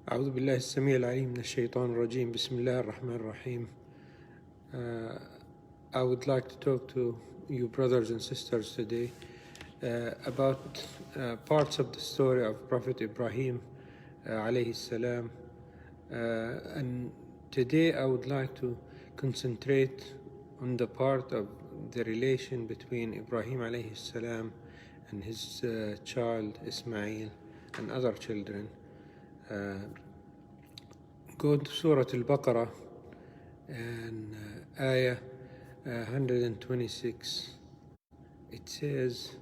أعوذ بالله السميع العليم من الشيطان الرجيم. بسم الله الرحمن الرحيم. I would like to talk to you brothers and sisters today about parts of the story of Prophet Ibrahim alayhi salam. And today I would like to concentrate on the part of the relation between Ibrahim alayhi salam and his child Ismail and other children. Go to Surah Al-Baqarah and Ayah 126. It says,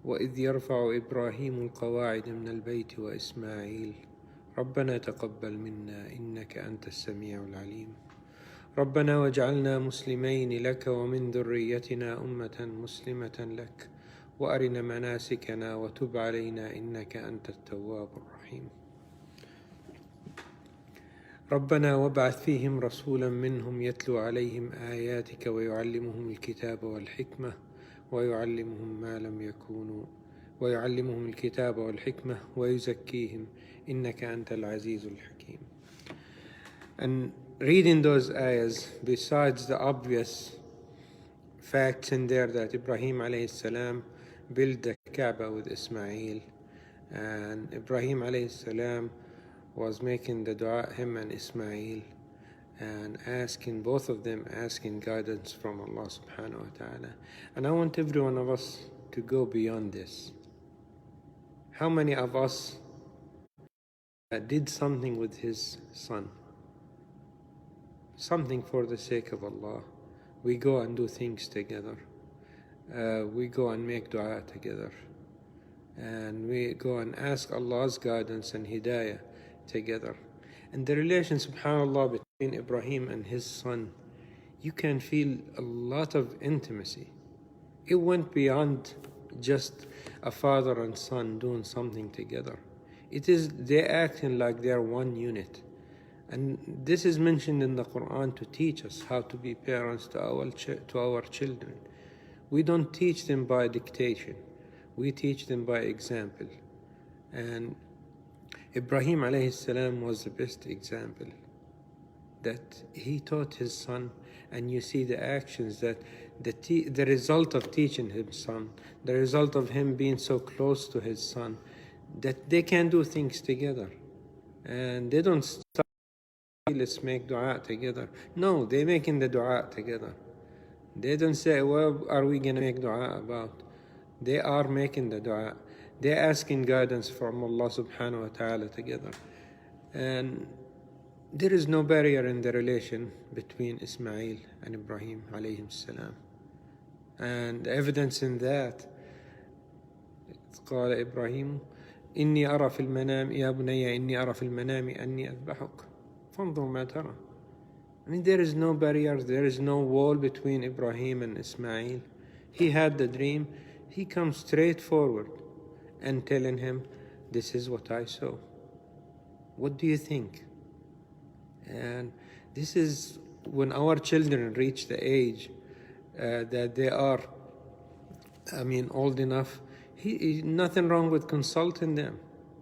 وَإِذْ يَرْفَعُ إِبْرَاهِيمُ الْقَوَاعِدَ مِنَ الْبَيْتِ وَإِسْمَاعِيلُ رَبَّنَا تَقَبَّلْ مِنَّا إِنَّكَ أَنْتَ السَّمِيعُ الْعَلِيمُ رَبَّنَا وَاجْعَلْنَا مُسْلِمَيْنِ لَكَ وَمِنْ ذُرِّيَّتِنَا أُمَّةً مُسْلِمَةً لَكَ وَأَرِنَا مَنَاسِكَنَا وَتُبْ عَلَيْنَا إِنَّكَ أَنْتَ التَّوَّابُ الرَّحِيمُ ربنا وابعث فيهم رسولا منهم يتلو عليهم آياتك ويعلمهم الكتاب والحكمة ويعلمهم الكتاب والحكمة ويزكيهم إنك أنت العزيز الحكيم. And reading those ayahs, besides the obvious facts in there that Ibrahim alayhi salam built the Kaaba with Ismail, and Ibrahim alayhi salam was making the dua, him and Ismail, and asking, both of them asking guidance from Allah subhanahu wa ta'ala. And I want every one of us to go beyond this. How many of us did something with his son? Something for the sake of Allah. We go and do things together. We go and make dua together. And we go and ask Allah's guidance and hidayah together. And the relation, subhanAllah, between Ibrahim and his son, you can feel a lot of intimacy. It went beyond just a father and son doing something together. It is they acting like they are one unit. And this is mentioned in the Quran to teach us how to be parents to our children. We don't teach them by dictation. We teach them by example. And Ibrahim alayhi salam was the best example, that he taught his son, and you see the actions, that the result of teaching his son, the result of him being so close to his son, that they can do things together. And they don't start, let's make dua together. No, they're making the dua together. They don't say, what are we going to make dua about? They are making the dua. They're asking guidance from Allah subhanahu wa ta'ala together. And there is no barrier in the relation between Ismail and Ibrahim alayhim salam. And evidence in that, قال إبراهيم إني أرى في المنام يا بني إني أرى في المنام أني أذبحك فانظر ما ترى. I mean, there is no barrier, there is no wall between Ibrahim and Ismail. He had the dream. He comes straight forward and telling him, this is what I saw. What do you think? And this is when our children reach the age that they are, old enough. Nothing wrong with consulting them.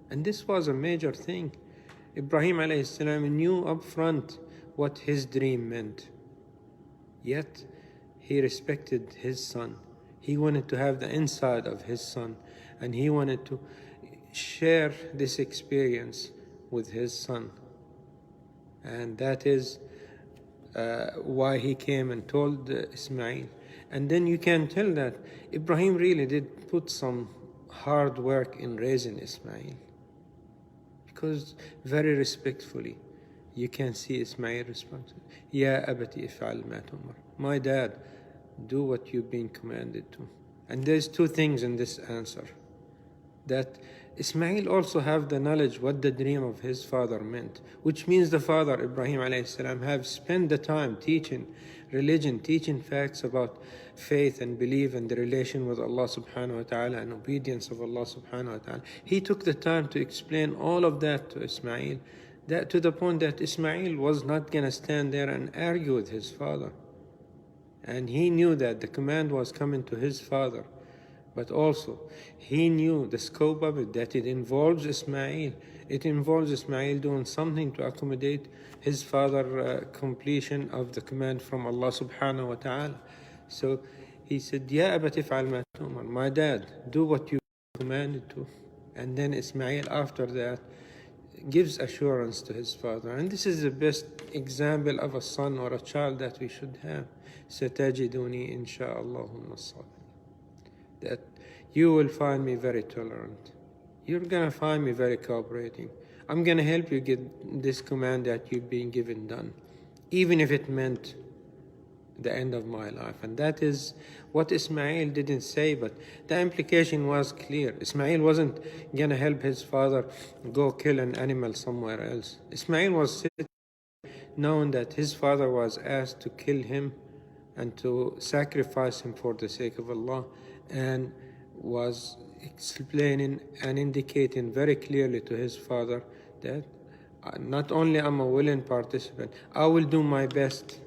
And this was a major thing. Ibrahim alayhi salam knew up front what his dream meant. Yet he respected his son. He wanted to have the inside of his son, and he wanted to share this experience with his son. And that is why he came and told Ismail. And then you can tell that Ibrahim really did put some hard work in raising Ismail, because very respectfully you can see Ismail respond, Ya abati if'al ma tu'mar. My dad, do what you've been commanded to. And there's two things in this answer. That Ismail also have the knowledge what the dream of his father meant, which means the father, Ibrahim alayhi salam, have spent the time teaching religion, teaching facts about faith and belief and the relation with Allah subhanahu wa ta'ala and obedience of Allah subhanahu wa ta'ala. He took the time to explain all of that to Ismail, that to the point that Ismail was not going to stand there and argue with his father. And he knew that the command was coming to his father. but also he knew the scope of it, that it involves Ismail. It involves Ismail doing something to accommodate his father completion of the command from Allah subhanahu wa ta'ala. So he said, Ya abati fa'al ma tu'mar, my dad, do what you commanded to. And then Ismail after that gives assurance to his father. And this is the best example of a son or a child that we should have. Satajiduni insha'Allah that you will find me very tolerant. You're gonna find me very cooperating. I'm gonna help you get this command that you've been given done, even if it meant the end of my life. And that is what Ismail didn't say, but the implication was clear. Ismail wasn't gonna help his father go kill an animal somewhere else. Ismail was knowing that his father was asked to kill him and to sacrifice him for the sake of Allah, and was explaining and indicating very clearly to his father that not only am I a willing participant, I will do my best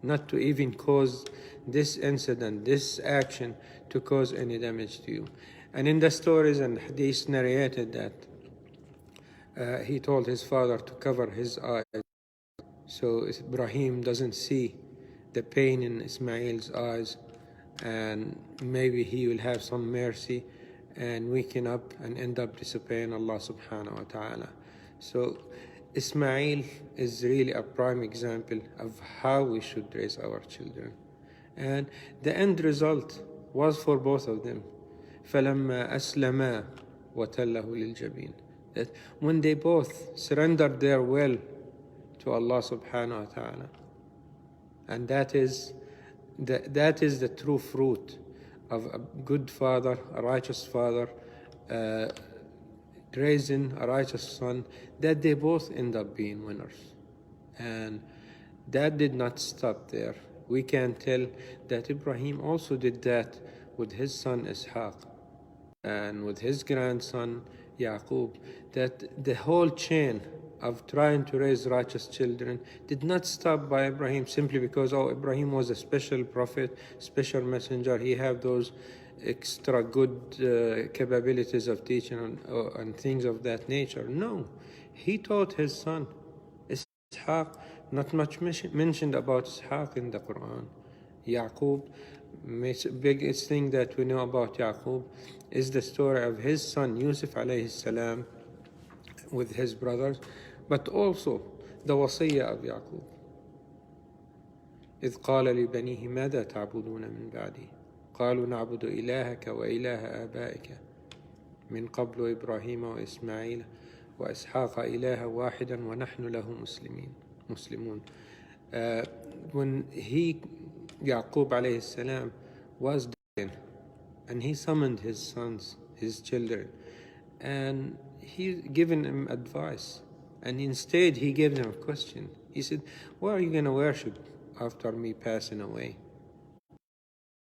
not to even cause this incident, this action, to cause any damage to you. And in the stories and hadiths narrated that he told his father to cover his eyes so Ibrahim doesn't see the pain in Ismail's eyes, and maybe he will have some mercy and waken up and end up disobeying Allah subhanahu wa ta'ala. So Ismail is really a prime example of how we should raise our children. And the end result was for both of them. فَلَمَّا أَسْلَمَا وَتَلَّهُ لِلْجَبِينِ, that when they both surrendered their will to Allah subhanahu wa ta'ala. And that is the true fruit of a good father, a righteous father, raising a righteous son, that they both end up being winners. And that did not stop there. We can tell that Ibrahim also did that with his son Ishaq and with his grandson Yaqub, that the whole chain of trying to raise righteous children did not stop by Ibrahim simply because, Ibrahim was a special prophet, special messenger, he had those extra good capabilities of teaching and things of that nature. No, he taught his son Ishaq. Not much mentioned about Ishaq in the Quran. Yaqub, biggest thing that we know about Yaqub is the story of his son Yusuf alayhi salam with his brothers, but also the wasiyya of Yaqub. إذ قال لبنيه ماذا تعبدون من بعدي قالوا نعبد إلهك وإله آبائك من قبل إبراهيم وإسماعيل وإسحاق إلها واحدا ونحن له مسلمون. When Yaqub alayhi salam was dying, and he summoned his sons, his children, and he given them advice, and instead he gave them a question. He said, what are you going to worship after me passing away?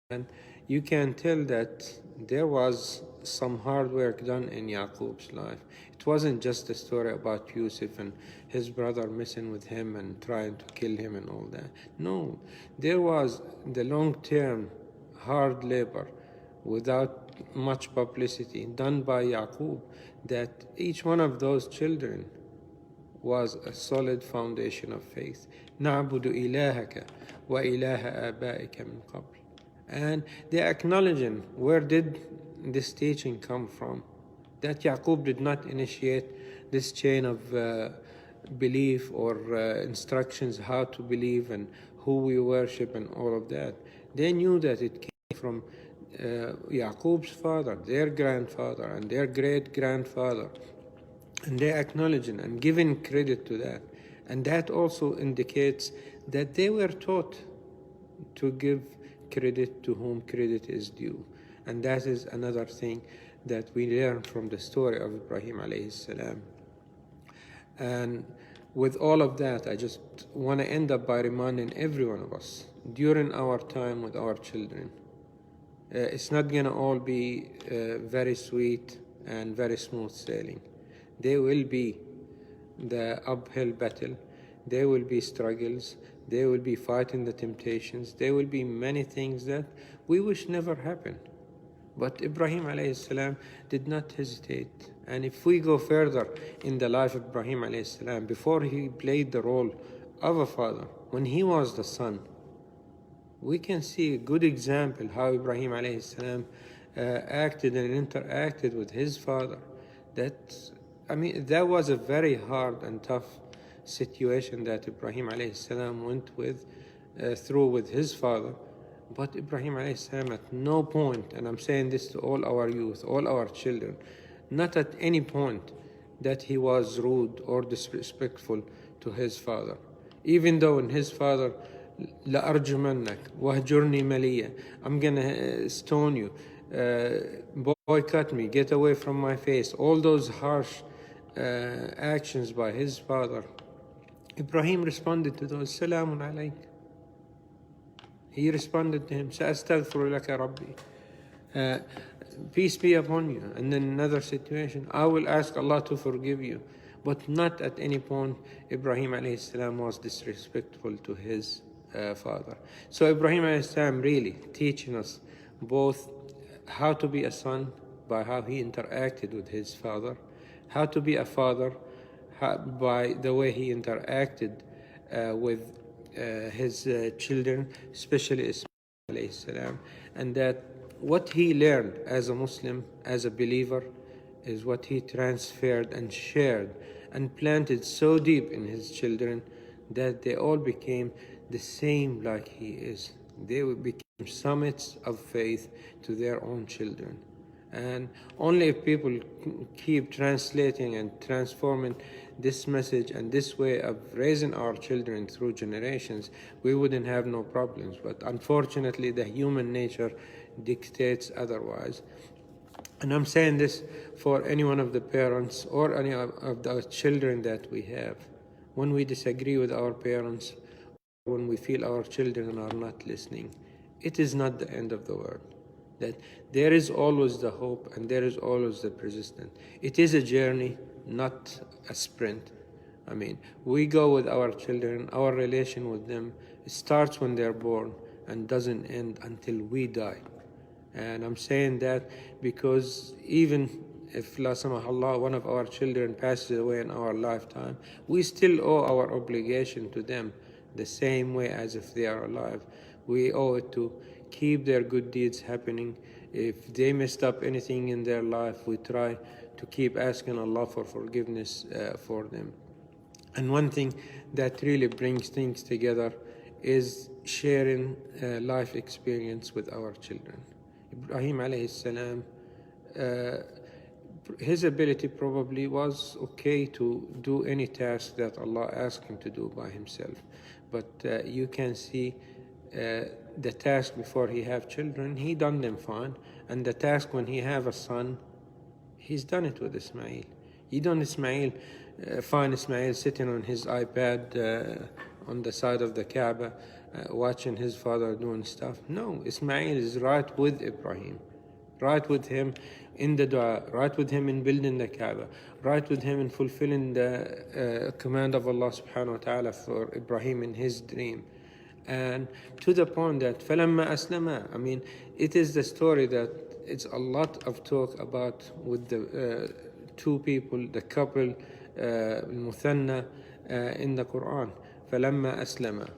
And you can tell that there was some hard work done in Yaqub's life. It wasn't just a story about Yusuf and his brother messing with him and trying to kill him and all that. No, there was the long-term hard labor without much publicity done by Yaqub, that each one of those children was a solid foundation of faith. نَعْبُدُ إِلَهَكَ وَإِلَهَ آبَائِكَ مِنْ قَبْلِ. And they're acknowledging, where did this teaching come from? That Yaqub did not initiate this chain of belief or instructions how to believe and who we worship and all of that. They knew that it came from Yaqub's father, their grandfather, and their great-grandfather. And they're acknowledging and giving credit to that. And that also indicates that they were taught to give credit to whom credit is due. And that is another thing that we learn from the story of Ibrahim alayhi salam. And with all of that, I just want to end up by reminding every one of us, during our time with our children, it's not going to all be very sweet and very smooth sailing. There will be the uphill battle. There will be struggles. There will be fighting the temptations. There will be many things that we wish never happened. But Ibrahim alayhi salam did not hesitate. And if we go further in the life of Ibrahim alayhi salam, before he played the role of a father, when he was the son, we can see a good example how Ibrahim alayhi salam acted and interacted with his father. That was a very hard and tough situation that Ibrahim alayhi salam went through with his father. But Ibrahim alayhi salam at no point, and I'm saying this to all our youth, all our children, not at any point that he was rude or disrespectful to his father. Even though in his father, لأرجمنك وهجرني مليا, I'm gonna stone you, boycott me, get away from my face, all those harsh actions by his father, Ibrahim responded to those, Salamun alayk. He responded to him, Sa'astaghfiru laka Rabbi. Peace be upon you. And then another situation, I will ask Allah to forgive you. But not at any point Ibrahim alayhi salam was disrespectful to his father. So Ibrahim alayhi salam really teaching us both how to be a son by how he interacted with his father, how to be a father by the way he interacted with his children, especially Ismail alayhi salam, and that what he learned as a Muslim, as a believer, is what he transferred and shared and planted so deep in his children that they all became the same like he is. They became summits of faith to their own children. And only if people keep translating and transforming this message and this way of raising our children through generations, we wouldn't have no problems. But unfortunately, the human nature dictates otherwise. And I'm saying this for any one of the parents or any of the children that we have. When we disagree with our parents, when we feel our children are not listening, it is not the end of the world. That there is always the hope and there is always the persistence. It is a journey, not a sprint. We go with our children, our relation with them, it starts when they're born and doesn't end until we die. And I'm saying that because even if, la samahullah, one of our children passes away in our lifetime, we still owe our obligation to them the same way as if they are alive. We owe it to keep their good deeds happening. If they messed up anything in their life, we try to keep asking Allah for forgiveness for them. And one thing that really brings things together is sharing life experience with our children. Ibrahim alayhi salam, his ability probably was okay to do any task that Allah asked him to do by himself. But you can see the task before he have children, he done them fine. And the task when he have a son, he's done it with Ismail. He done Ismail, find Ismail sitting on his iPad on the side of the Kaaba, watching his father doing stuff. No, Ismail is right with Ibrahim, right with him in the dua, right with him in building the Kaaba, right with him in fulfilling the command of Allah subhanahu wa ta'ala for Ibrahim in his dream. And to the point that فَلَمَّا أَسْلَمَا, it is the story that it's a lot of talk about with the two people, the couple, المثنى in the Quran, فَلَمَّا أَسْلَمَا.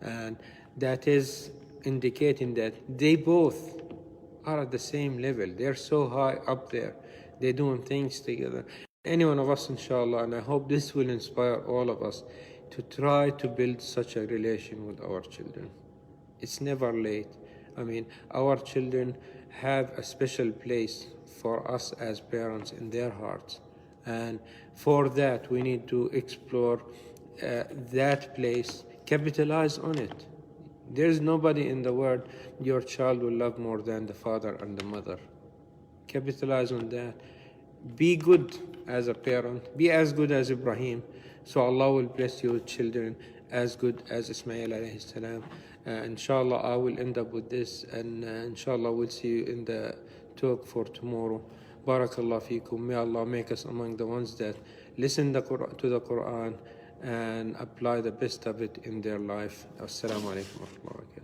And that is indicating that they both are at the same level. They're so high up there. They're doing things together. Any one of us, inshallah, and I hope this will inspire all of us to try to build such a relation with our children. It's never late. Our children have a special place for us as parents in their hearts. And for that, we need to explore that place, capitalize on it. There's nobody in the world your child will love more than the father and the mother. Capitalize on that. Be good as a parent. Be as good as Ibrahim. So Allah will bless your children as good as Ismail alayhi salam. Inshallah, I will end up with this, and inshallah, we'll see you in the talk for tomorrow. Barakallah feekum. May Allah make us among the ones that listen to the Quran and apply the best of it in their life. Assalamu alaikum wa rahmatullahi wa barakatuh.